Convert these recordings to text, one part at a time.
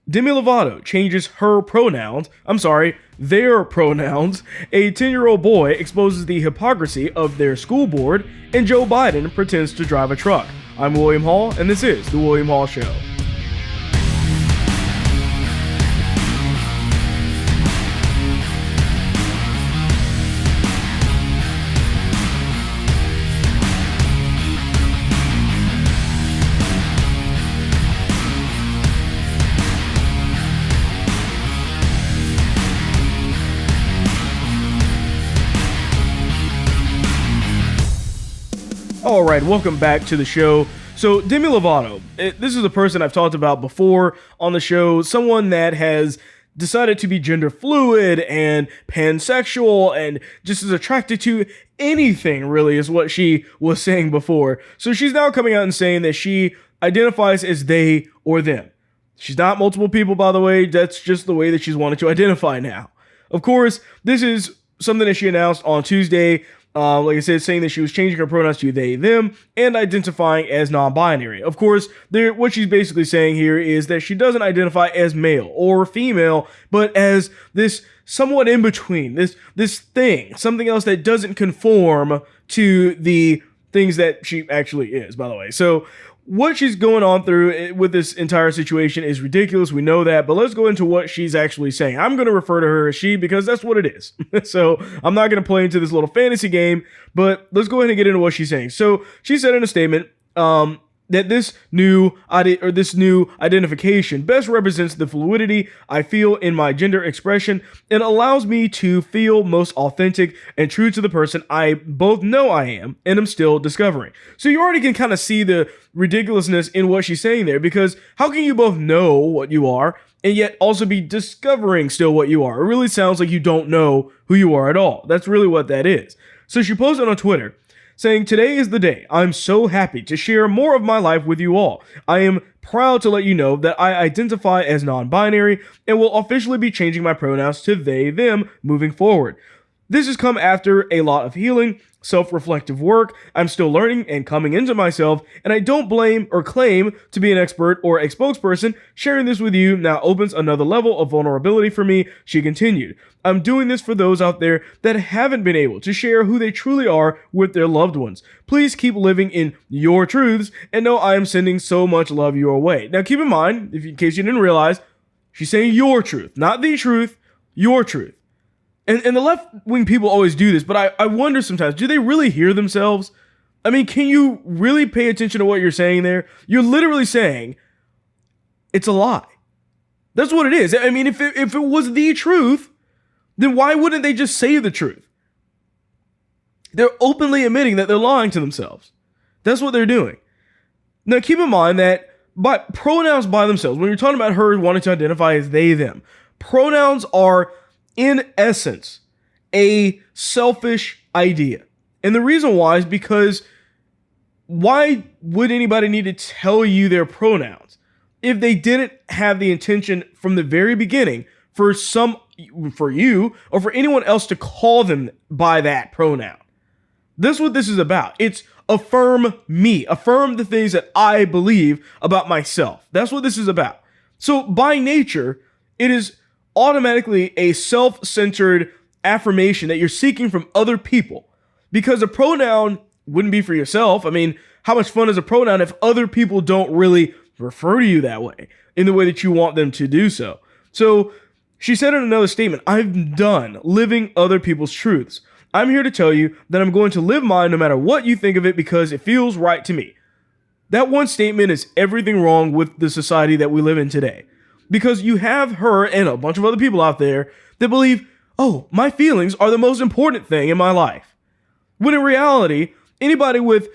Demi Lovato changes their pronouns. A 10-year-old boy exposes the hypocrisy of their school board, and Joe Biden pretends to drive a truck. I'm William Hall, and this is The William Hall Show. Alright, welcome back to the show. So, Demi Lovato, this is a person I've talked about before on the show, someone that has decided to be gender fluid and pansexual and just is attracted to anything, really, is what she was saying before. So she's now coming out and saying that she identifies as they or them. She's not multiple people, by the way. That's just the way that she's wanted to identify now. Of course, this is something that she announced on Tuesday. Like I said, saying that she was changing her pronouns to they, them, and identifying as non-binary. Of course, what she's basically saying here is that she doesn't identify as male or female, but as this somewhat in between, this thing, something else that doesn't conform to the things that she actually is, by the way. So what she's going on through with this entire situation is ridiculous. We know that, but let's go into what she's actually saying. I'm going to refer to her as she because that's what it is. So I'm not going to play into this little fantasy game, but let's go ahead and get into what she's saying. So she said in a statement that this new identification best represents the fluidity I feel in my gender expression and allows me to feel most authentic and true to the person I both know I am and am still discovering. So you already can kind of see the ridiculousness in what she's saying there, because how can you both know what you are and yet also be discovering still what you are? It really sounds like you don't know who you are at all. That's really what that is. So she posted on Twitter saying, "Today is the day. I'm so happy to share more of my life with you all. I am proud to let you know that I identify as non-binary and will officially be changing my pronouns to they, them moving forward. This has come after a lot of healing, self-reflective work. I'm still learning and coming into myself, and I don't blame or claim to be an expert or a spokesperson. Sharing this with you now opens another level of vulnerability for me," she continued. "I'm doing this for those out there that haven't been able to share who they truly are with their loved ones. Please keep living in your truths and know I am sending so much love your way." Now keep in mind, in case you didn't realize, she's saying your truth, not the truth, your truth. And the left-wing people always do this, but I wonder sometimes, do they really hear themselves? I mean, can you really pay attention to what you're saying there? You're literally saying it's a lie. That's what it is. I mean, if it was the truth, then why wouldn't they just say the truth? They're openly admitting that they're lying to themselves. That's what they're doing. Now, keep in mind that by pronouns by themselves, when you're talking about her wanting to identify as they, them, pronouns are, in essence, a selfish idea. And the reason why is because why would anybody need to tell you their pronouns if they didn't have the intention from the very beginning for you or for anyone else to call them by that pronoun? That's what this is about. It's affirm me, affirm the things that I believe about myself. That's what this is about. So by nature, it is automatically a self-centered affirmation that you're seeking from other people, because a pronoun wouldn't be for yourself. I mean, how much fun is a pronoun if other people don't really refer to you that way, in the way that you want them to do so? So she said in another statement, "I'm done living other people's truths. I'm here to tell you that I'm going to live mine no matter what you think of it because it feels right to me." That one statement is everything wrong with the society that we live in today. Because you have her and a bunch of other people out there that believe, oh, my feelings are the most important thing in my life. When in reality, anybody with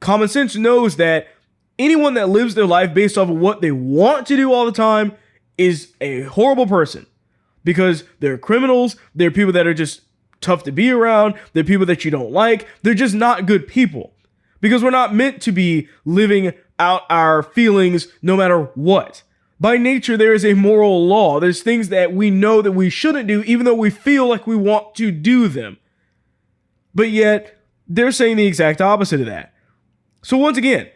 common sense knows that anyone that lives their life based off of what they want to do all the time is a horrible person. Because they're criminals, they're people that are just tough to be around, they're people that you don't like, they're just not good people. Because we're not meant to be living out our feelings no matter what. By nature, there is a moral law. There's things that we know that we shouldn't do, even though we feel like we want to do them. But yet, they're saying the exact opposite of that. So once again,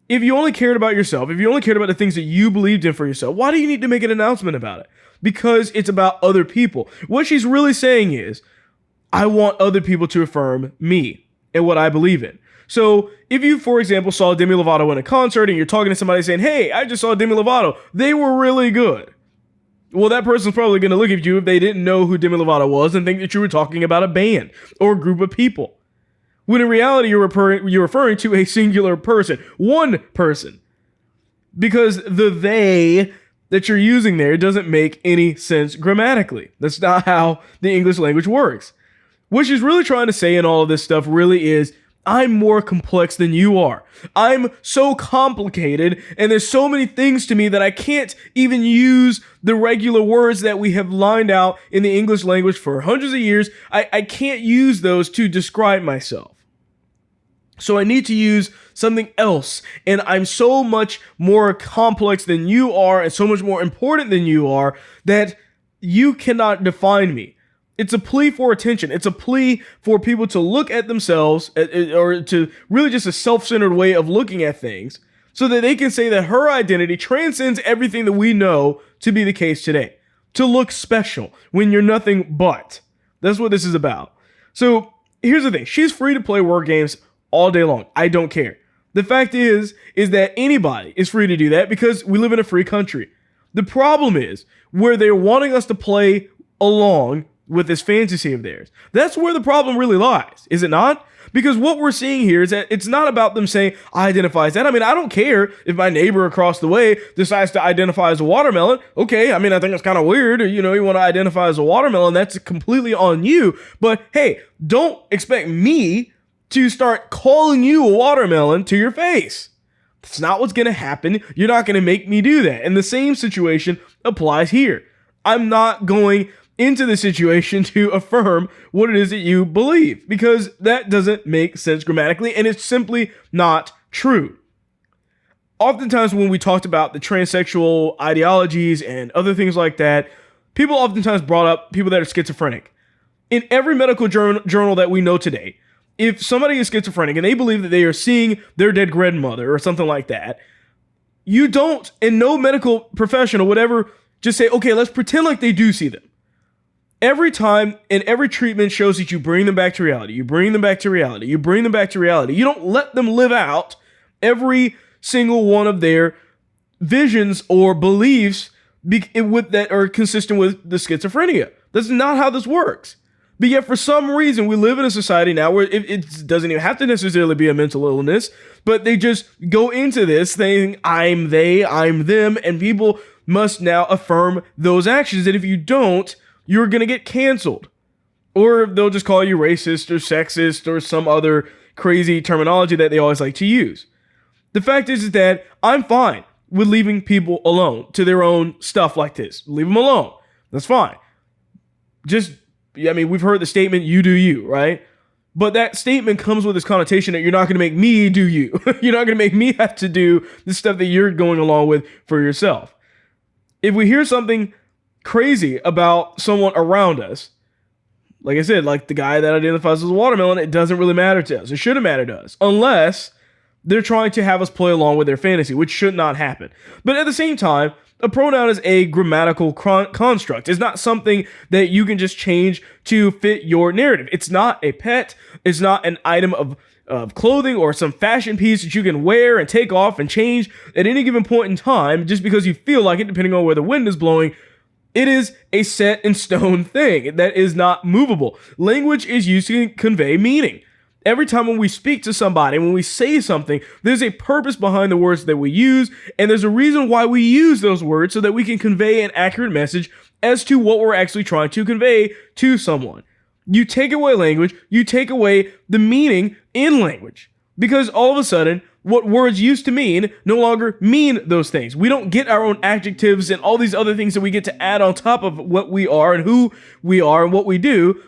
If you only cared about yourself, if you only cared about the things that you believed in for yourself, why do you need to make an announcement about it? Because it's about other people. What she's really saying is, I want other people to affirm me and what I believe in. So if you, for example, saw Demi Lovato in a concert and you're talking to somebody saying, hey, I just saw Demi Lovato, they were really good. Well, that person's probably going to look at you if they didn't know who Demi Lovato was and think that you were talking about a band or a group of people. When in reality, you're referring to a singular person, one person. Because the they that you're using there doesn't make any sense grammatically. That's not how the English language works. What she's really trying to say in all of this stuff really is, I'm more complex than you are. I'm so complicated, and there's so many things to me that I can't even use the regular words that we have lined out in the English language for hundreds of years. I can't use those to describe myself. So I need to use something else, and I'm so much more complex than you are and so much more important than you are that you cannot define me. It's a plea for attention. It's a plea for people to look at themselves, or to really just a self-centered way of looking at things, so that they can say that her identity transcends everything that we know to be the case today. To look special when you're nothing but. That's what this is about. So here's the thing. She's free to play word games all day long. I don't care. The fact is that anybody is free to do that because we live in a free country. The problem is where they're wanting us to play along with this fantasy of theirs. That's where the problem really lies, is it not? Because what we're seeing here is that it's not about them saying, I identify as that. I mean, I don't care if my neighbor across the way decides to identify as a watermelon. Okay, I mean, I think it's kind of weird. You want to identify as a watermelon. That's completely on you. But hey, don't expect me to start calling you a watermelon to your face. That's not what's going to happen. You're not going to make me do that. And the same situation applies here. I'm not going into the situation to affirm what it is that you believe, because that doesn't make sense grammatically, and it's simply not true. Oftentimes when we talked about the transsexual ideologies and other things like that, people oftentimes brought up people that are schizophrenic. In every medical journal that we know today, if somebody is schizophrenic and they believe that they are seeing their dead grandmother or something like that, you don't, and no medical professional would ever just say, okay, let's pretend like they do see them. Every time and every treatment shows that you bring them back to reality. You bring them back to reality. You bring them back to reality. You don't let them live out every single one of their visions or beliefs that are consistent with the schizophrenia. That's not how this works. But yet, for some reason, we live in a society now where it doesn't even have to necessarily be a mental illness, but they just go into this saying, I'm they, I'm them, and people must now affirm those actions. And if you don't, you're going to get canceled. Or they'll just call you racist or sexist or some other crazy terminology that they always like to use. The fact is that I'm fine with leaving people alone to their own stuff like this. Leave them alone. That's fine. We've heard the statement, you do you, right? But that statement comes with this connotation that you're not going to make me do you. You're not going to make me have to do the stuff that you're going along with for yourself. If we hear something crazy about someone around us, like I said, like the guy that identifies as a watermelon, it doesn't really matter to us. It shouldn't matter to us unless they're trying to have us play along with their fantasy, which should not happen. But at the same time, a pronoun is a grammatical construct. It's not something that you can just change to fit your narrative. It's not a pet. It's not an item of clothing or some fashion piece that you can wear and take off and change at any given point in time just because you feel like it, depending on where the wind is blowing. It is a set in stone thing that is not movable. Language is used to convey meaning. Every time when we speak to somebody, when we say something, there's a purpose behind the words that we use, and there's a reason why we use those words so that we can convey an accurate message as to what we're actually trying to convey to someone. You take away language, you take away the meaning in language, because all of a sudden, what words used to mean no longer mean those things. We don't get our own adjectives and all these other things that we get to add on top of what we are and who we are and what we do,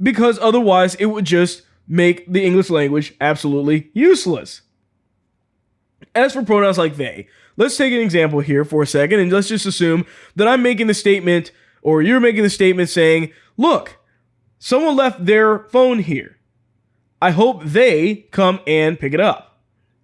because otherwise it would just make the English language absolutely useless. As for pronouns like they, let's take an example here for a second, and let's just assume that I'm making the statement, or you're making the statement saying, look, someone left their phone here. I hope they come and pick it up.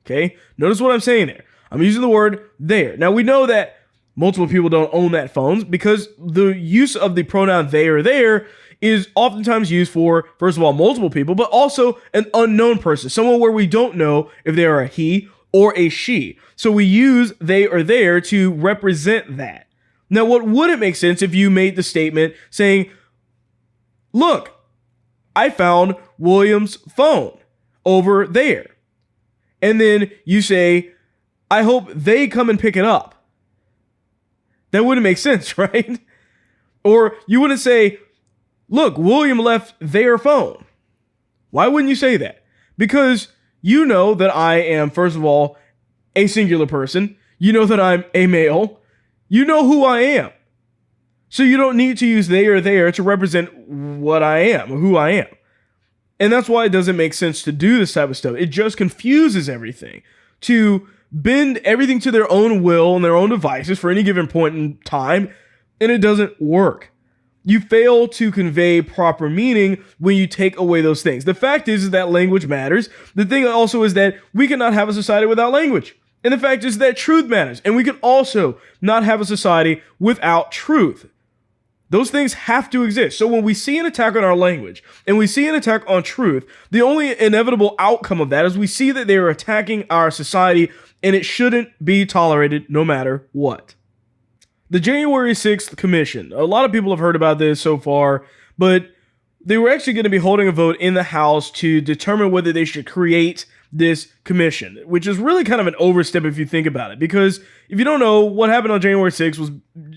Okay? Notice what I'm saying there. I'm using the word there. Now, we know that multiple people don't own that phone because the use of the pronoun they or their is oftentimes used for, first of all, multiple people, but also an unknown person, someone where we don't know if they are a he or a she. So we use they or their to represent that. Now, what wouldn't make sense if you made the statement saying, look, I found William's phone over there. And then you say, I hope they come and pick it up. That wouldn't make sense, right? Or you wouldn't say, look, William left their phone. Why wouldn't you say that? Because you know that I am, first of all, a singular person. You know that I'm a male. You know who I am. So you don't need to use they or their to represent what I am, or who I am. And that's why it doesn't make sense to do this type of stuff. It just confuses everything. To bend everything to their own will and their own devices for any given point in time, and it doesn't work. You fail to convey proper meaning when you take away those things. The fact is that language matters. The thing also is that we cannot have a society without language. And the fact is that truth matters. And we can also not have a society without truth. Those things have to exist. So when we see an attack on our language and we see an attack on truth, the only inevitable outcome of that is we see that they are attacking our society, and it shouldn't be tolerated no matter what. The January 6th Commission. A lot of people have heard about this so far, but they were actually going to be holding a vote in the House to determine whether they should create this commission, which is really kind of an overstep if you think about it. Because if you don't know, what happened on January 6th was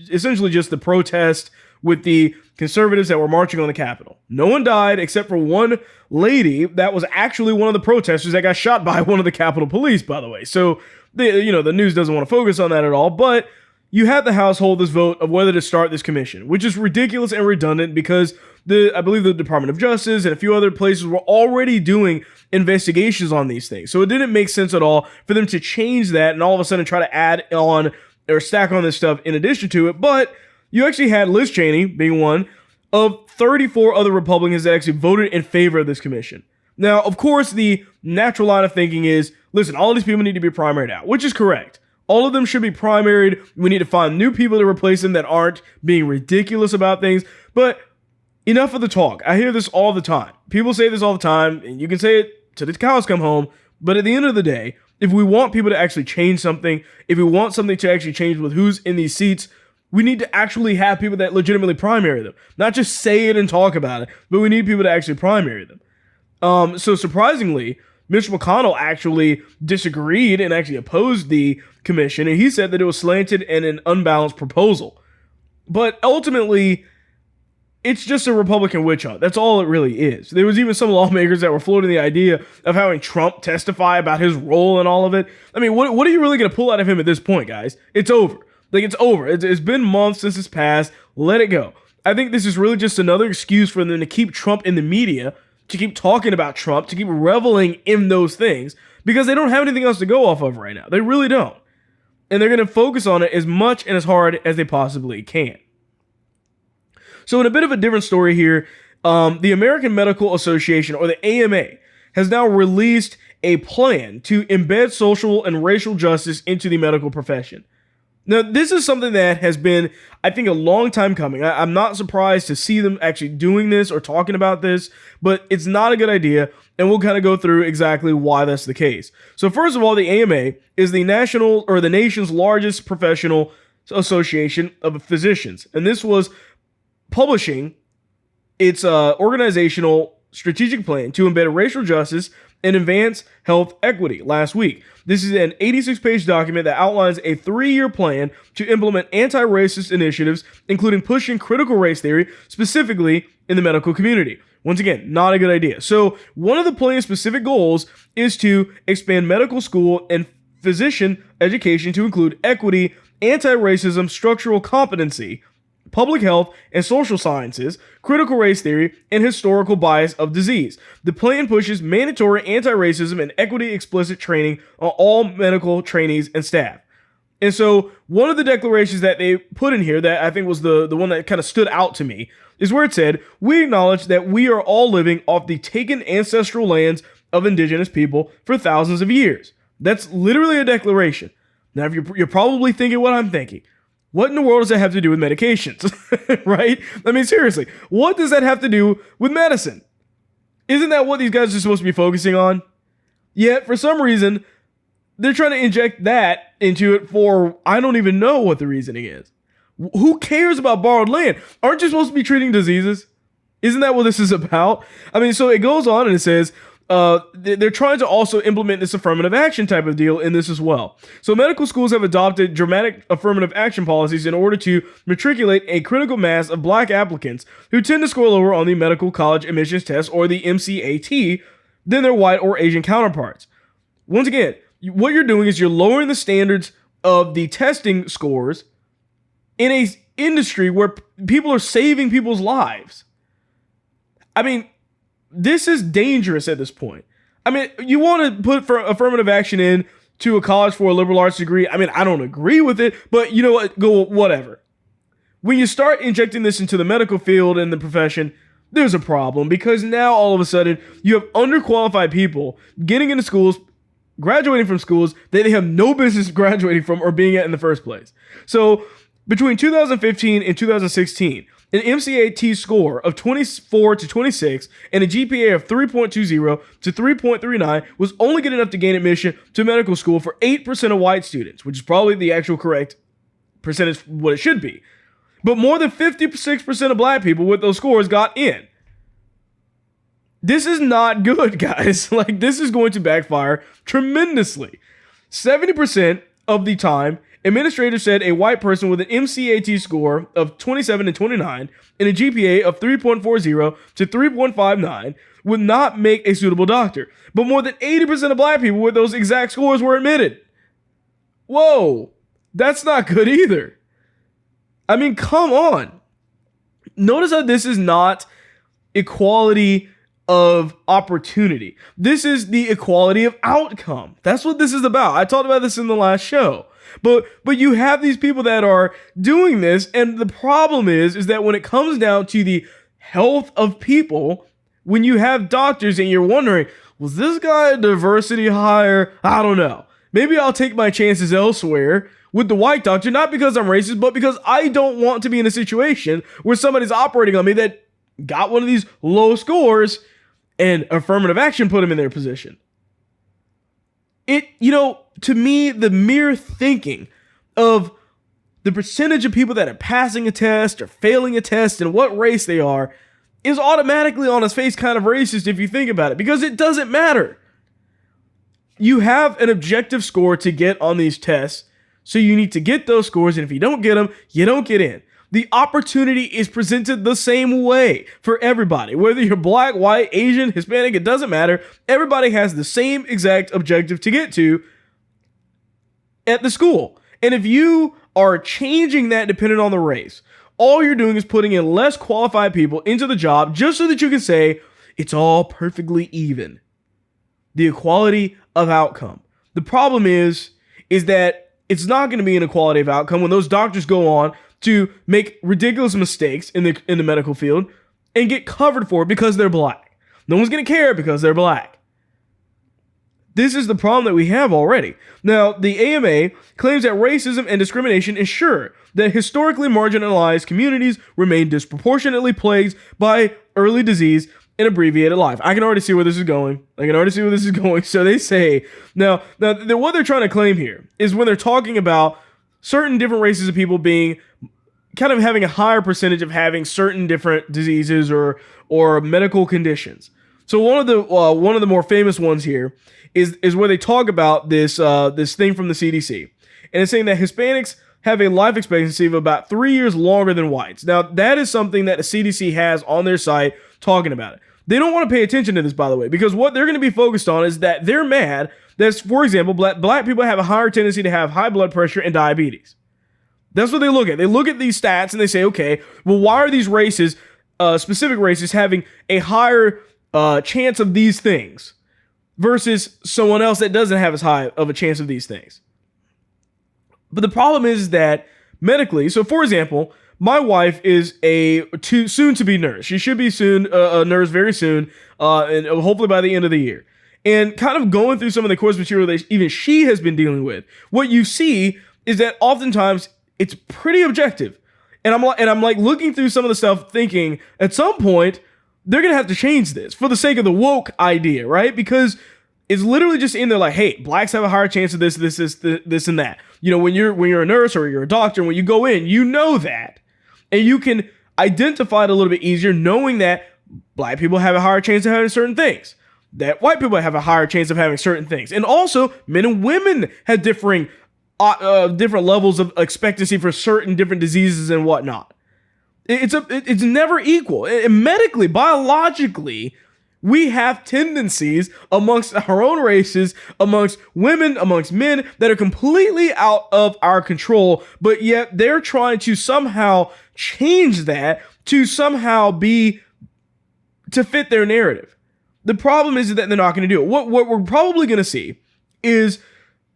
essentially just the protest with the conservatives that were marching on the Capitol. No one died except for one lady that was actually one of the protesters that got shot by one of the Capitol Police, by the way. So, the news doesn't want to focus on that at all, but you had the House hold this vote of whether to start this commission, which is ridiculous and redundant because I believe the Department of Justice and a few other places were already doing investigations on these things. So it didn't make sense at all for them to change that and all of a sudden try to add on or stack on this stuff in addition to it. But you actually had Liz Cheney being one of 34 other Republicans that actually voted in favor of this commission. Now, of course, the natural line of thinking is, listen, all of these people need to be primaried out, which is correct. All of them should be primaried. We need to find new people to replace them that aren't being ridiculous about things. But enough of the talk. I hear this all the time. People say this all the time, and you can say it till the cows come home. But at the end of the day, if we want people to actually change something, if we want something to actually change with who's in these seats, we need to actually have people that legitimately primary them. Not just say it and talk about it, but we need people to actually primary them. So surprisingly, Mitch McConnell actually disagreed and actually opposed the commission, and he said that it was slanted and an unbalanced proposal. But ultimately, it's just a Republican witch hunt. That's all it really is. There was even some lawmakers that were floating the idea of having Trump testify about his role in all of it. I mean, what are you really going to pull out of him at this point, guys? It's over. It's over. It's been months since it's passed. Let it go. I think this is really just another excuse for them to keep Trump in the media, to keep talking about Trump, to keep reveling in those things, because they don't have anything else to go off of right now. They really don't. And they're going to focus on it as much and as hard as they possibly can. So in a bit of a different story here, the American Medical Association, or the AMA, has now released a plan to embed social and racial justice into the medical profession. Now, this is something that has been, I think, a long time coming. I'm not surprised to see them actually doing this or talking about this, but it's not a good idea, and we'll kind of go through exactly why that's the case. So first of all, the AMA is the nation's largest professional association of physicians, and this was publishing its organizational strategic plan to embed racial justice and advance health equity last week. This is an 86-page document that outlines a 3-year plan to implement anti-racist initiatives, including pushing critical race theory, specifically in the medical community. Once again, not a good idea. So one of the plan's specific goals is to expand medical school and physician education to include equity, anti-racism, structural competency, public health and social sciences, critical race theory, and historical bias of disease. The plan pushes mandatory anti-racism and equity explicit training on all medical trainees and staff. And so one of the declarations that they put in here that I think was the one that kind of stood out to me is where it said, "We acknowledge that we are all living off the taken ancestral lands of indigenous people for thousands of years. That's literally a declaration. Now, if you're probably thinking what I'm thinking. What in the world does that have to do with medications? Right? I mean, seriously, what does that have to do with medicine? Isn't that what these guys are supposed to be focusing on? Yet, for some reason, they're trying to inject that into it for, I don't even know what the reasoning is. Who cares about borrowed land? Aren't you supposed to be treating diseases? Isn't that what this is about? I mean, so it goes on and it says, they're trying to also implement this affirmative action type of deal in this as well. So medical schools have adopted dramatic affirmative action policies in order to matriculate a critical mass of black applicants who tend to score lower on the medical college admissions test or the MCAT than their white or Asian counterparts. Once again, what you're doing is you're lowering the standards of the testing scores in a industry where people are saving people's lives. I mean, this is dangerous at this point. I mean, you want to put for affirmative action in to a college for a liberal arts degree. I mean, I don't agree with it, but you know what? Go whatever. When you start injecting this into the medical field and the profession, there's a problem because now all of a sudden you have underqualified people getting into schools, graduating from schools that they have no business graduating from or being at in the first place. So between 2015 and 2016, an MCAT score of 24 to 26 and a GPA of 3.20 to 3.39 was only good enough to gain admission to medical school for 8% of white students, which is probably the actual correct percentage, what it should be. But more than 56% of black people with those scores got in. This is not good, guys. Like, this is going to backfire tremendously. 70% of the time, administrators said a white person with an MCAT score of 27 and 29 and a GPA of 3.40 to 3.59 would not make a suitable doctor. But more than 80% of black people with those exact scores were admitted. Whoa, that's not good either. I mean, come on. Notice how this is not equality of opportunity. This is the equality of outcome. That's what this is about. I talked about this in the last show. But you have these people that are doing this, and the problem is that when it comes down to the health of people, when you have doctors and you're wondering, was this guy a diversity hire? I don't know. Maybe I'll take my chances elsewhere with the white doctor, not because I'm racist, but because I don't want to be in a situation where somebody's operating on me that got one of these low scores and affirmative action put him in their position. To me, the mere thinking of the percentage of people that are passing a test or failing a test and what race they are is automatically on its face kind of racist if you think about it, because it doesn't matter. You have an objective score to get on these tests, so you need to get those scores, and if you don't get them, you don't get in. The opportunity is presented the same way for everybody. Whether you're black, white, Asian, Hispanic, it doesn't matter. Everybody has the same exact objective to get to at the school. And if you are changing that depending on the race, all you're doing is putting in less qualified people into the job just so that you can say it's all perfectly even. The equality of outcome. The problem is that it's not going to be an equality of outcome when those doctors go on to make ridiculous mistakes in the medical field and get covered for it because they're black. No one's going to care because they're black. This is the problem that we have already. Now, the AMA claims that racism and discrimination ensure that historically marginalized communities remain disproportionately plagued by early disease and abbreviated life. I can already see where this is going. So they say, now what they're trying to claim here is when they're talking about certain different races of people being kind of having a higher percentage of having certain different diseases or medical conditions. So one of the more famous ones here is where they talk about this thing from the CDC, and it's saying that Hispanics have a life expectancy of about 3 years longer than whites. Now that is something that the CDC has on their site talking about it. They don't want to pay attention to this, by the way, because what they're going to be focused on is that they're mad that, for example, black people have a higher tendency to have high blood pressure and diabetes. That's what they look at. They look at these stats and they say, okay, well, why are these races, specific races, having a higher chance of these things versus someone else that doesn't have as high of a chance of these things? But the problem is that medically, so for example, my wife is a soon-to-be nurse. She should be a nurse very soon, and hopefully by the end of the year. And kind of going through some of the course material that even she has been dealing with, what you see is that oftentimes it's pretty objective. And I'm like looking through some of the stuff thinking at some point they're going to have to change this for the sake of the woke idea, right? Because it's literally just in there like, hey, blacks have a higher chance of this, and that. You know, when you're a nurse or you're a doctor, when you go in, you know that. And you can identify it a little bit easier knowing that black people have a higher chance of having certain things, that white people have a higher chance of having certain things. And also, men and women have different levels of expectancy for certain different diseases and whatnot. It's never equal. And medically, biologically, we have tendencies amongst our own races, amongst women, amongst men, that are completely out of our control, but yet they're trying to somehow change that to somehow to fit their narrative. The problem is that they're not going to do it. What we're probably going to see is,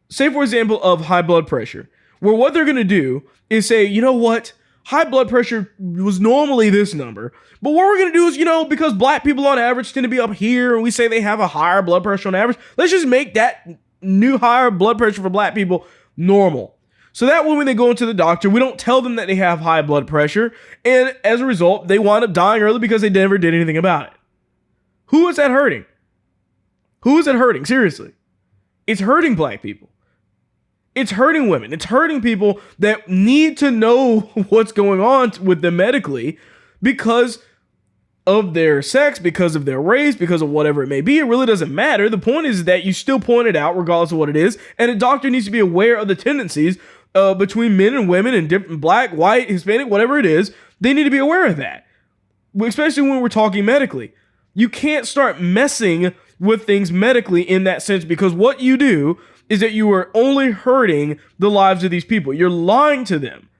say for example, of high blood pressure, where what they're going to do is say, you know what? High blood pressure was normally this number, but what we're going to do is, you know, because black people on average tend to be up here and we say they have a higher blood pressure on average, let's just make that new higher blood pressure for black people normal. So that when they go into the doctor, we don't tell them that they have high blood pressure, and as a result, they wind up dying early because they never did anything about it. Who is that hurting? Who is it hurting? Seriously. It's hurting black people. It's hurting women. It's hurting people that need to know what's going on with them medically because of their sex, because of their race, because of whatever it may be. It really doesn't matter. The point is that you still point it out regardless of what it is. And a doctor needs to be aware of the tendencies between men and women and different black, white, Hispanic, whatever it is. They need to be aware of that, especially when we're talking medically. You can't start messing with things medically in that sense, because what you do is that you are only hurting the lives of these people. You're lying to them.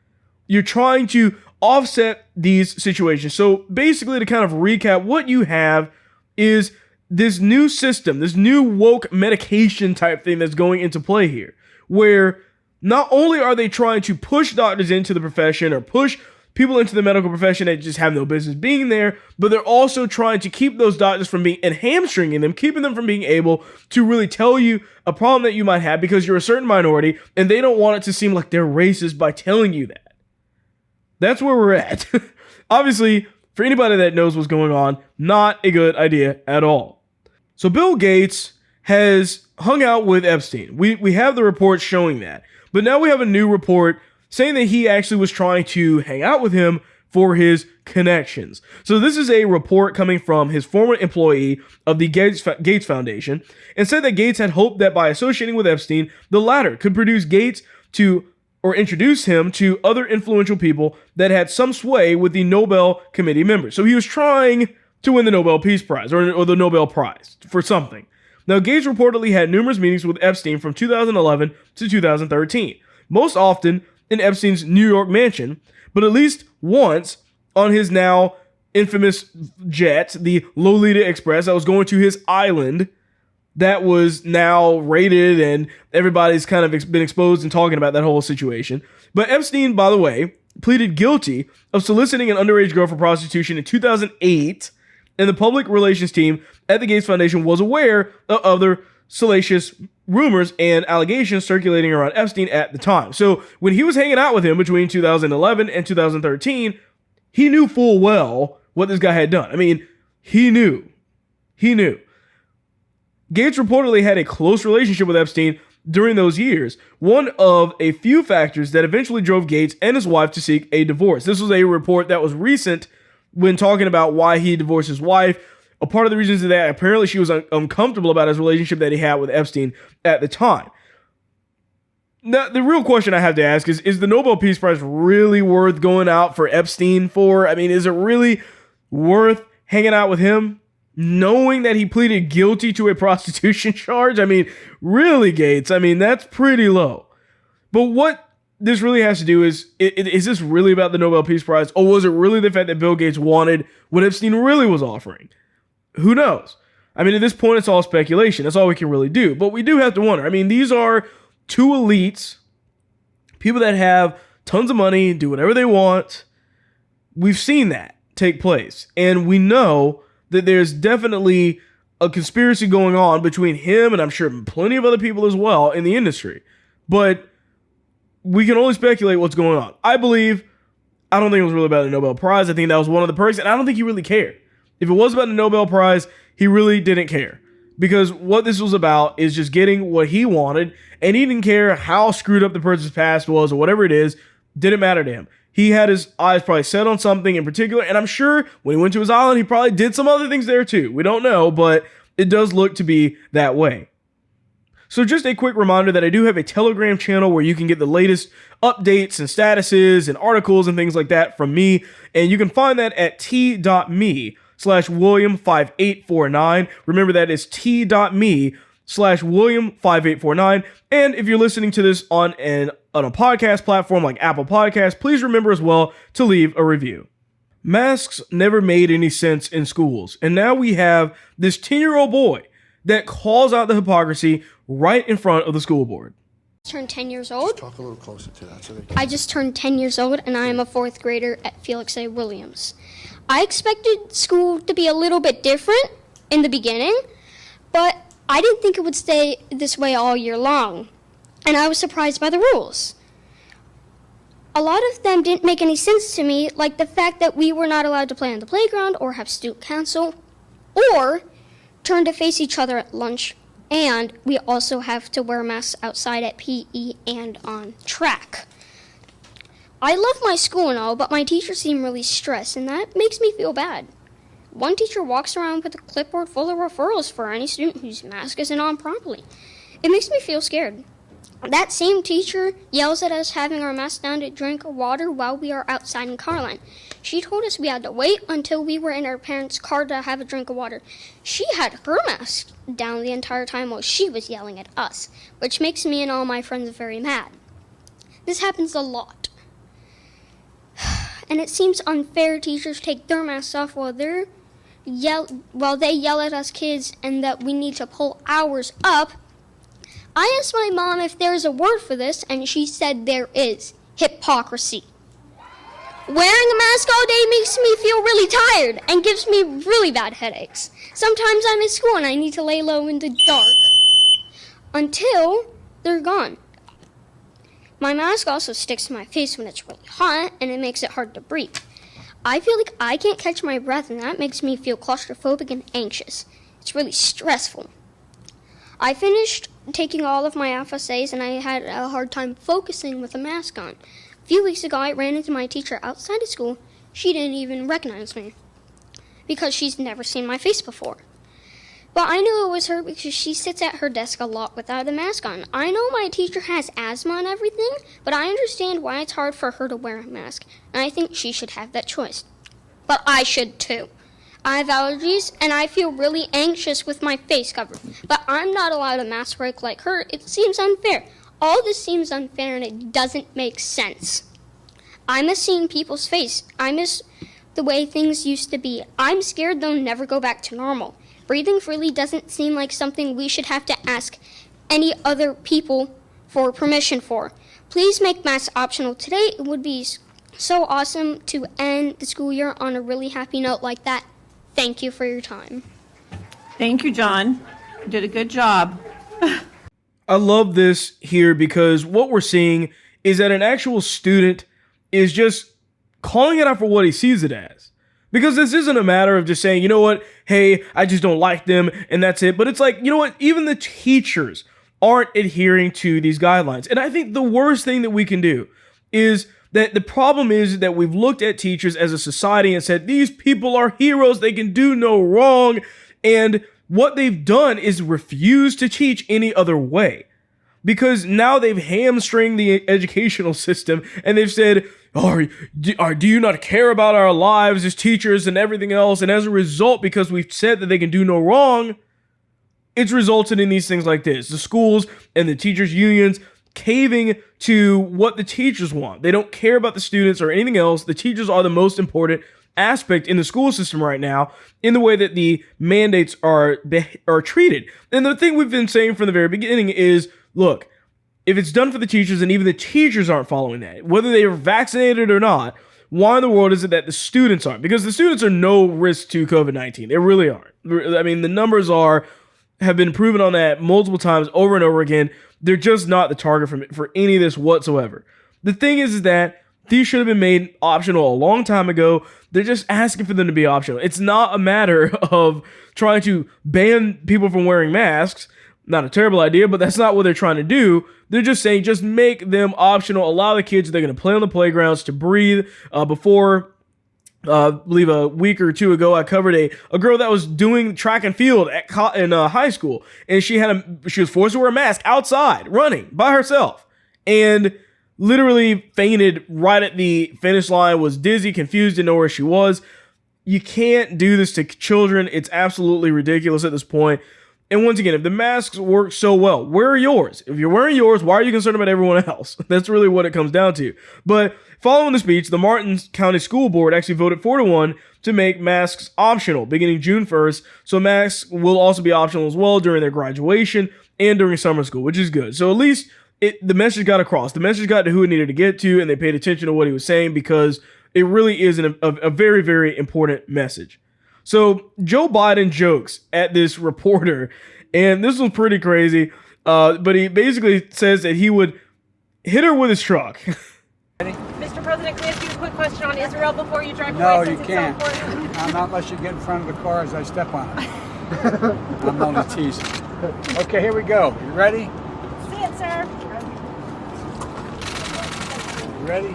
You're trying to offset these situations. So basically, to kind of recap, what you have is this new system, this new woke medication type thing that's going into play here, where not only are they trying to push doctors into the profession or push people into the medical profession that just have no business being there, but they're also trying to keep those doctors from being, and hamstringing them, keeping them from being able to really tell you a problem that you might have because you're a certain minority, and they don't want it to seem like they're racist by telling you that. That's where we're at. Obviously, for anybody that knows what's going on, not a good idea at all. So Bill Gates has hung out with Epstein. We have the reports showing that, but now we have a new report saying that he actually was trying to hang out with him for his connections. So this is a report coming from his former employee of the Gates Foundation, and said that Gates had hoped that by associating with Epstein, the latter could produce Gates to, or introduce him to, other influential people that had some sway with the Nobel Committee members. So he was trying to win the Nobel Peace Prize, or the Nobel Prize for something. Now, Gates reportedly had numerous meetings with Epstein from 2011 to 2013, most often in Epstein's New York mansion, but at least once on his now infamous jet, the Lolita Express, that was going to his island that was now raided, and everybody's kind of been exposed and talking about that whole situation. But Epstein, by the way, pleaded guilty of soliciting an underage girl for prostitution in 2008, and the public relations team at the Gates Foundation was aware of other salacious rumors and allegations circulating around Epstein at the time. So when he was hanging out with him between 2011 and 2013, he knew full well what this guy had done. I mean, he knew. Gates reportedly had a close relationship with Epstein during those years, one of a few factors that eventually drove Gates and his wife to seek a divorce. This was a report that was recent when talking about why he divorced his wife. A part of the reasons is that apparently she was uncomfortable about his relationship that he had with Epstein at the time. Now, the real question I have to ask is the Nobel Peace Prize really worth going out for Epstein for? I mean, is it really worth hanging out with him, knowing that he pleaded guilty to a prostitution charge? I mean, really, Gates? I mean, that's pretty low. But what this really has to do is this really about the Nobel Peace Prize, or was it really the fact that Bill Gates wanted what Epstein really was offering? Who knows? I mean, at this point, it's all speculation. That's all we can really do. But we do have to wonder. I mean, these are two elites, people that have tons of money, do whatever they want. We've seen that take place. And we know that there's definitely a conspiracy going on between him and I'm sure plenty of other people as well in the industry. But we can only speculate what's going on. I don't think it was really about the Nobel Prize. I think that was one of the perks, and I don't think he really cared. If it was about the Nobel Prize, he really didn't care. Because what this was about is just getting what he wanted, and he didn't care how screwed up the person's past was or whatever it is. Didn't matter to him. He had his eyes probably set on something in particular, and I'm sure when he went to his island, he probably did some other things there too. We don't know, but it does look to be that way. So just a quick reminder that I do have a Telegram channel where you can get the latest updates and statuses and articles and things like that from me, and you can find that at t.me/William5849. Remember, that is t.me/William5849. And if you're listening to this on a podcast platform like Apple Podcasts, please remember as well to leave a review. Masks never made any sense in schools, and now we have this 10-year-old boy that calls out the hypocrisy right in front of the school board. Turned 10 years old. Just talk a little closer to that. I just turned 10 years old, and I am a 4th grader at Felix A. Williams. I expected school to be a little bit different in the beginning, but I didn't think it would stay this way all year long, and I was surprised by the rules. A lot of them didn't make any sense to me, like the fact that we were not allowed to play on the playground or have student council, or turn to face each other at lunch, and we also have to wear masks outside at PE and on track. I love my school and all, but my teachers seem really stressed, and that makes me feel bad. One teacher walks around with a clipboard full of referrals for any student whose mask isn't on properly. It makes me feel scared. That same teacher yells at us having our masks down to drink water while we are outside in car line. She told us we had to wait until we were in our parents' car to have a drink of water. She had her mask down the entire time while she was yelling at us, which makes me and all my friends very mad. This happens a lot. And it seems unfair teachers take their masks off while they yell at us kids, and that we need to pull ours up. I asked my mom if there's a word for this, and she said there is. Hypocrisy. Wearing a mask all day makes me feel really tired and gives me really bad headaches. Sometimes I'm at school and I need to lay low in the dark until they're gone. My mask also sticks to my face when it's really hot, and it makes it hard to breathe. I feel like I can't catch my breath, and that makes me feel claustrophobic and anxious. It's really stressful. I finished taking all of my FSAs, and I had a hard time focusing with a mask on. A few weeks ago, I ran into my teacher outside of school. She didn't even recognize me because she's never seen my face before. But I knew it was her because she sits at her desk a lot without a mask on. I know my teacher has asthma and everything, but I understand why it's hard for her to wear a mask, and I think she should have that choice. But I should too. I have allergies, and I feel really anxious with my face covered. But I'm not allowed a mask break like her. It seems unfair. All this seems unfair, and it doesn't make sense. I miss seeing people's face. I miss the way things used to be. I'm scared they'll never go back to normal. Breathing freely doesn't seem like something we should have to ask any other people for permission for. Please make masks optional today. It would be so awesome to end the school year on a really happy note like that. Thank you for your time. Thank you, John. You did a good job. I love this here because what we're seeing is that an actual student is just calling it out for what he sees it as. Because this isn't a matter of just saying, you know what, hey, I just don't like them, and that's it. But it's like, you know what, even the teachers aren't adhering to these guidelines. And I think the worst thing that we can do is that the problem is that we've looked at teachers as a society and said, these people are heroes, they can do no wrong. And what they've done is refuse to teach any other way. Because now they've hamstringed the educational system and they've said, do you not care about our lives as teachers and everything else? And as a result, because we've said that they can do no wrong, it's resulted in these things like this. The schools and the teachers' unions caving to what the teachers want. They don't care about the students or anything else. The teachers are the most important aspect in the school system right now in the way that the mandates are treated. And the thing we've been saying from the very beginning is, look, if it's done for the teachers and even the teachers aren't following that, whether they are vaccinated or not, Why in the world is it that the students aren't? Because the students are no risk to COVID-19. They really aren't. I mean, the numbers have been proven on that multiple times over and over again. They're just not the target for any of this whatsoever. The thing is that these should have been made optional a long time ago. They're just asking for them to be optional. It's not a matter of trying to ban people from wearing masks. Not a terrible idea, but that's not what they're trying to do. They're just saying just make them optional. Allow the kids that are going to play on the playgrounds to breathe. Before, I believe a week or two ago, I covered a girl that was doing track and field in high school, and she was forced to wear a mask outside running by herself, and literally fainted right at the finish line. Was dizzy, confused, didn't know where she was. You can't do this to children. It's absolutely ridiculous at this point. And once again, if the masks work so well, where are yours? If you're wearing yours, why are you concerned about everyone else? That's really what it comes down to. But following the speech, the Martin County School Board actually voted 4-1 to make masks optional beginning June 1st. So masks will also be optional as well during their graduation and during summer school, which is good. So at least the message got across. The message got to who it needed to get to, and they paid attention to what he was saying, because it really is a very, very important message. So Joe Biden jokes at this reporter, and this was pretty crazy, but he basically says that he would hit her with his truck. Mr. President, can I ask you a quick question on Israel before you drive No, away? you can't. Not unless you get in front of the car as I step on it. I'm only teasing. Okay, here we go. You ready? See it, sir. You ready?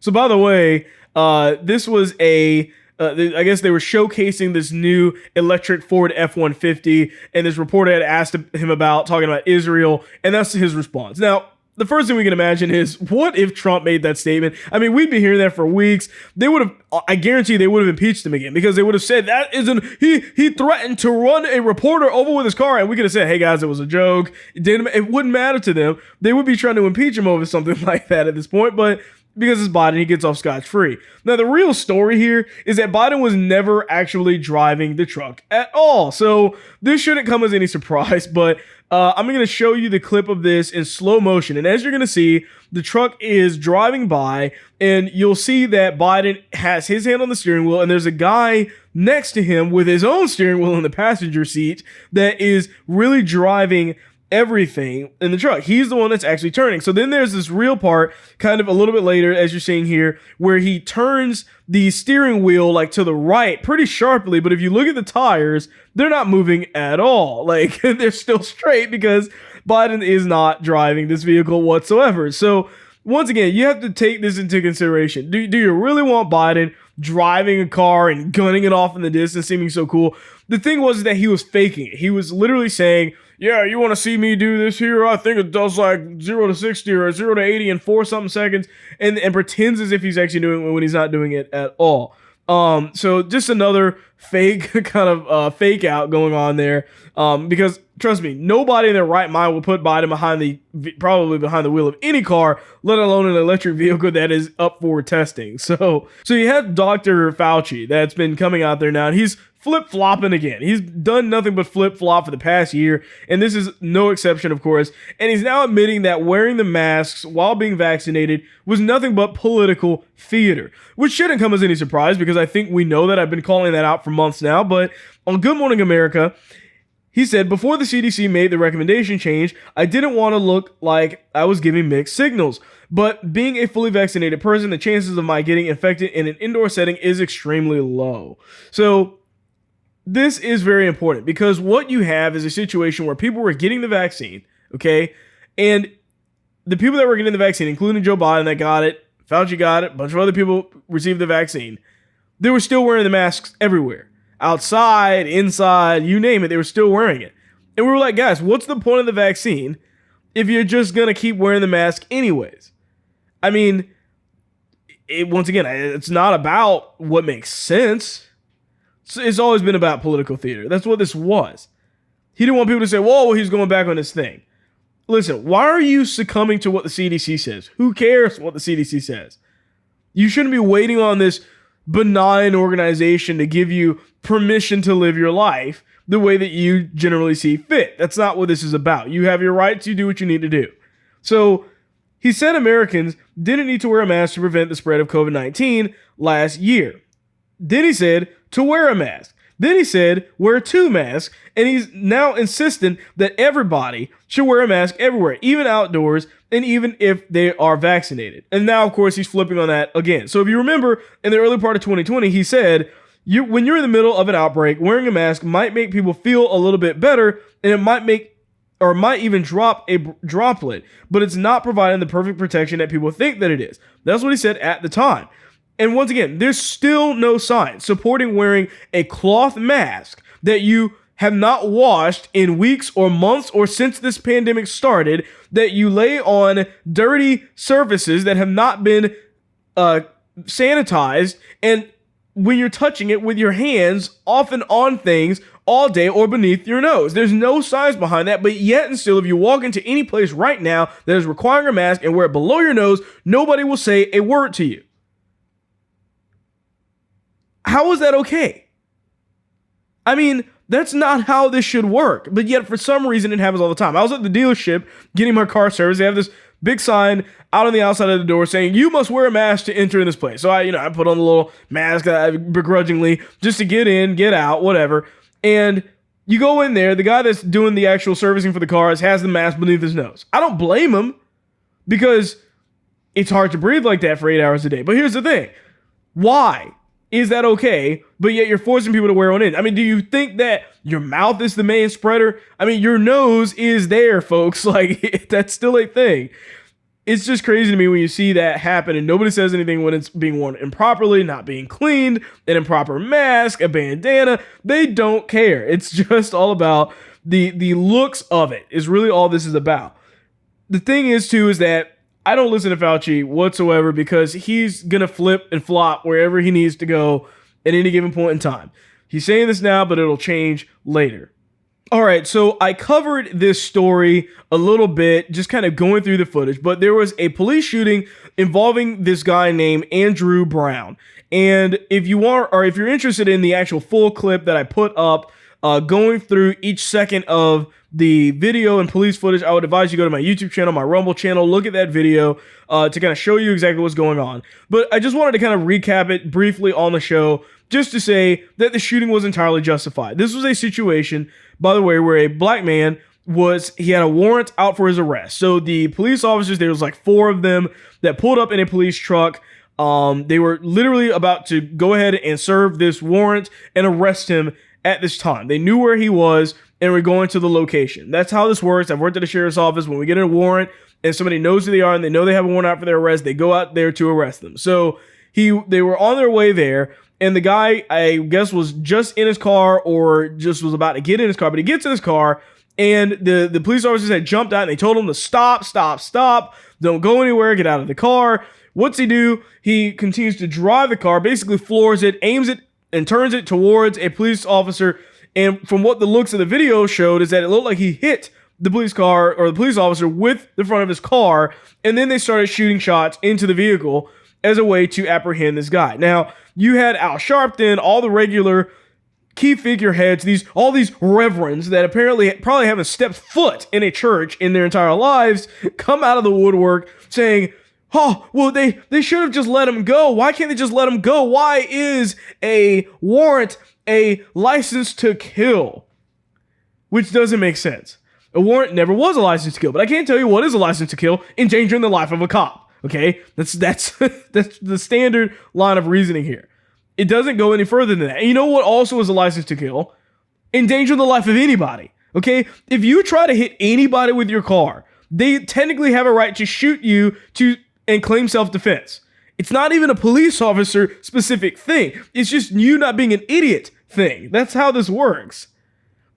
So by the way, this was I guess they were showcasing this new electric Ford F-150, and this reporter had asked him talking about Israel, and that's his response. Now, the first thing we can imagine is, what if Trump made that statement? I mean, we'd be hearing that for weeks. I guarantee they would have impeached him again, because they would have said he threatened to run a reporter over with his car, and we could have said, hey guys, it was a joke. It wouldn't matter to them. They would be trying to impeach him over something like that at this point, but because it's Biden, he gets off scotch-free. Now, the real story here is that Biden was never actually driving the truck at all. So this shouldn't come as any surprise, but I'm going to show you the clip of this in slow motion. And as you're going to see, the truck is driving by, and you'll see that Biden has his hand on the steering wheel, and there's a guy next to him with his own steering wheel in the passenger seat that is really driving everything in the truck. He's the one that's actually turning. So then there's this real part kind of a little bit later, as you're seeing here, where he turns the steering wheel like to the right pretty sharply. But if you look at the tires, they're not moving at all. Like, they're still straight, because Biden is not driving this vehicle whatsoever. So once again, you have to take this into consideration. Do you really want Biden driving a car and gunning it off in the distance, seeming so cool? The thing was that he was faking it. He was literally saying, yeah, you want to see me do this here? I think it does like 0 to 60 or 0 to 80 in 4-something seconds, and pretends as if he's actually doing it when he's not doing it at all. So just another fake kind of fake out going on there. Because trust me, nobody in their right mind will put Biden probably behind the wheel of any car, let alone an electric vehicle that is up for testing. So you have Dr. Fauci that's been coming out there now, and he's flip-flopping again. He's done nothing but flip-flop for the past year, and this is no exception, of course. And he's now admitting that wearing the masks while being vaccinated was nothing but political theater, which shouldn't come as any surprise, because I think we know that. I've been calling that out for months now. But on Good Morning America, he said, before the CDC made the recommendation change, I didn't want to look like I was giving mixed signals. But being a fully vaccinated person, the chances of my getting infected in an indoor setting is extremely low. So this is very important, because what you have is a situation where people were getting the vaccine, okay? And the people that were getting the vaccine, including Joe Biden that got it, Fauci got it, a bunch of other people received the vaccine, they were still wearing the masks everywhere. Outside, inside, you name it, they were still wearing it. And we were like, guys, what's the point of the vaccine if you're just going to keep wearing the mask anyways? I mean, once again, it's not about what makes sense. It's always been about political theater. That's what this was. He didn't want people to say, whoa, he's going back on this thing. Listen, why are you succumbing to what the CDC says? Who cares what the CDC says? You shouldn't be waiting on this benign organization to give you permission to live your life the way that you generally see fit. That's not what this is about. You have your rights, you do what you need to do. So he said Americans didn't need to wear a mask to prevent the spread of COVID-19 last year. Then he said to wear a mask. Then he said wear 2 masks, and he's now insisting that everybody should wear a mask everywhere, even outdoors, and even if they are vaccinated. And now, of course, he's flipping on that again. So if you remember, in the early part of 2020, he said, when you're in the middle of an outbreak, wearing a mask might make people feel a little bit better, and it might even drop a droplet, but it's not providing the perfect protection that people think that it is. That's what he said at the time. And once again, there's still no science supporting wearing a cloth mask that you have not washed in weeks or months or since this pandemic started, that you lay on dirty surfaces that have not been sanitized, and when you're touching it with your hands, often on things all day or beneath your nose. There's no science behind that, but yet and still, if you walk into any place right now that is requiring a mask and wear it below your nose, nobody will say a word to you. How is that okay? I mean, that's not how this should work, but yet for some reason it happens all the time. I was at the dealership getting my car serviced. They have this big sign out on the outside of the door saying, you must wear a mask to enter in this place. So I put on the little mask begrudgingly just to get in, get out, whatever. And you go in there, the guy that's doing the actual servicing for the cars has the mask beneath his nose. I don't blame him, because it's hard to breathe like that for 8 hours a day. But here's the thing. Why is that okay, but yet you're forcing people to wear one in? I mean, do you think that your mouth is the main spreader? I mean, your nose is there, folks. Like, that's still a thing. It's just crazy to me when you see that happen and nobody says anything when it's being worn improperly, not being cleaned, an improper mask, a bandana. They don't care. It's just all about the looks of it is really all this is about. The thing is, too, is that I don't listen to Fauci whatsoever, because he's going to flip and flop wherever he needs to go at any given point in time. He's saying this now, but it'll change later. All right, so I covered this story a little bit, just kind of going through the footage, but there was a police shooting involving this guy named Andrew Brown. And if you're interested in the actual full clip that I put up, going through each second of the video and police footage, I would advise you go to my YouTube channel, my Rumble channel, look at that video to kind of show you exactly what's going on. But I just wanted to kind of recap it briefly on the show, just to say that the shooting was entirely justified. This was a situation, by the way, where a black man he had a warrant out for his arrest. So the police officers, there was like 4 of them that pulled up in a police truck. They were literally about to go ahead and serve this warrant and arrest him at this time. They knew where he was and were going to the location. That's how this works. I've worked at a sheriff's office. When we get a warrant and somebody knows who they are and they know they have a warrant out for their arrest, they go out there to arrest them. So they were on their way there, and the guy, I guess, was just in his car or just was about to get in his car, but he gets in his car, and the police officers had jumped out and they told him to stop, don't go anywhere, get out of the car. What's he do? He continues to drive the car, basically floors it, aims it, and turns it towards a police officer. And from what the looks of the video showed is that it looked like he hit the police car or the police officer with the front of his car. And then they started shooting shots into the vehicle as a way to apprehend this guy. Now, you had Al Sharpton, all the regular key figureheads, all these reverends that apparently probably haven't stepped foot in a church in their entire lives, come out of the woodwork saying, oh, well, they should have just let him go. Why can't they just let him go? Why is a warrant a license to kill? Which doesn't make sense. A warrant never was a license to kill, but I can't tell you what is a license to kill: endangering the life of a cop. Okay, that's the standard line of reasoning here. It doesn't go any further than that. And you know what also is a license to kill? Endanger the life of anybody. Okay, if you try to hit anybody with your car, they technically have a right to shoot you and claim self-defense. It's not even a police officer specific thing. It's just you not being an idiot thing. That's how this works.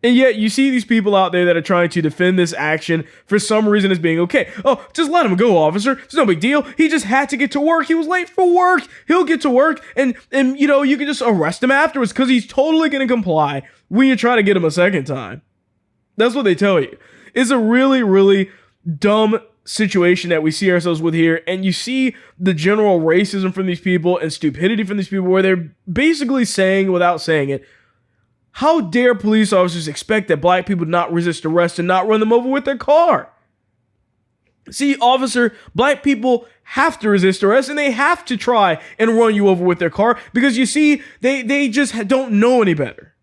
And yet you see these people out there that are trying to defend this action for some reason as being okay. Oh, just let him go, officer. It's no big deal. He just had to get to work. He was late for work. He'll get to work and you can just arrest him afterwards because he's totally going to comply when you try to get him a second time. That's what they tell you. It's a really, really dumb situation that we see ourselves with here, and you see the general racism from these people and stupidity from these people, where they're basically saying, without saying it, how dare police officers expect that black people not resist arrest and not run them over with their car? See, officer, black people have to resist arrest, and they have to try and run you over with their car, because you see, they just don't know any better.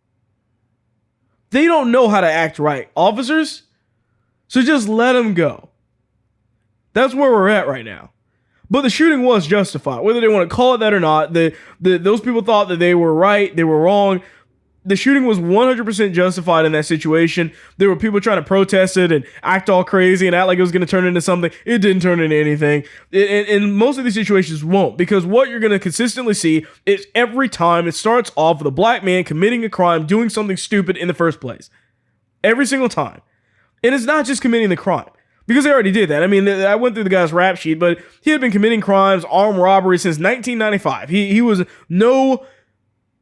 They don't know how to act right, officers. So just let them go. That's where we're at right now. But the shooting was justified, whether they want to call it that or not. Those people thought that they were right, they were wrong. The shooting was 100% justified in that situation. There were people trying to protest it and act all crazy and act like it was going to turn into something. It didn't turn into anything. And most of these situations won't, because what you're going to consistently see is every time it starts off with a black man committing a crime, doing something stupid in the first place. Every single time. And it's not just committing the crime, because they already did that. I mean, I went through the guy's rap sheet, but he had been committing crimes, armed robbery since 1995. He was no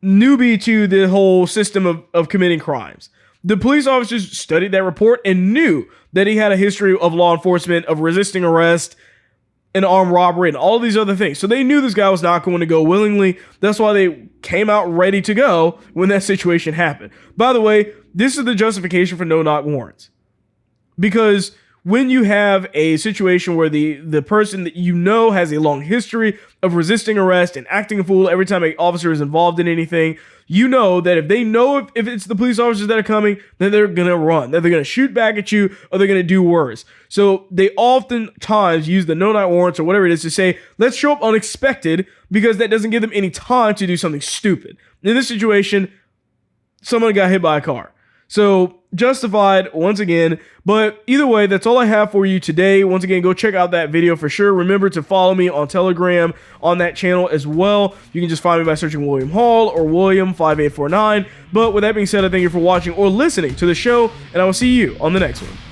newbie to the whole system of committing crimes. The police officers studied that report and knew that he had a history of law enforcement, of resisting arrest, and armed robbery, and all these other things. So they knew this guy was not going to go willingly. That's why they came out ready to go when that situation happened. By the way, this is the justification for no-knock warrants. Because when you have a situation where the person that you know has a long history of resisting arrest and acting a fool every time an officer is involved in anything, you know that if they know if it's the police officers that are coming, then they're going to run. That they're going to shoot back at you, or they're going to do worse. So they oftentimes use the no-knock warrants or whatever it is to say, let's show up unexpected, because that doesn't give them any time to do something stupid. In this situation, someone got hit by a car. So justified once again. But either way, that's all I have for you today. Once again, go check out that video for sure. Remember to follow me on Telegram on that channel as well. You can just find me by searching William Hall or William5849. But with that being said, I thank you for watching or listening to the show, and I will see you on the next one.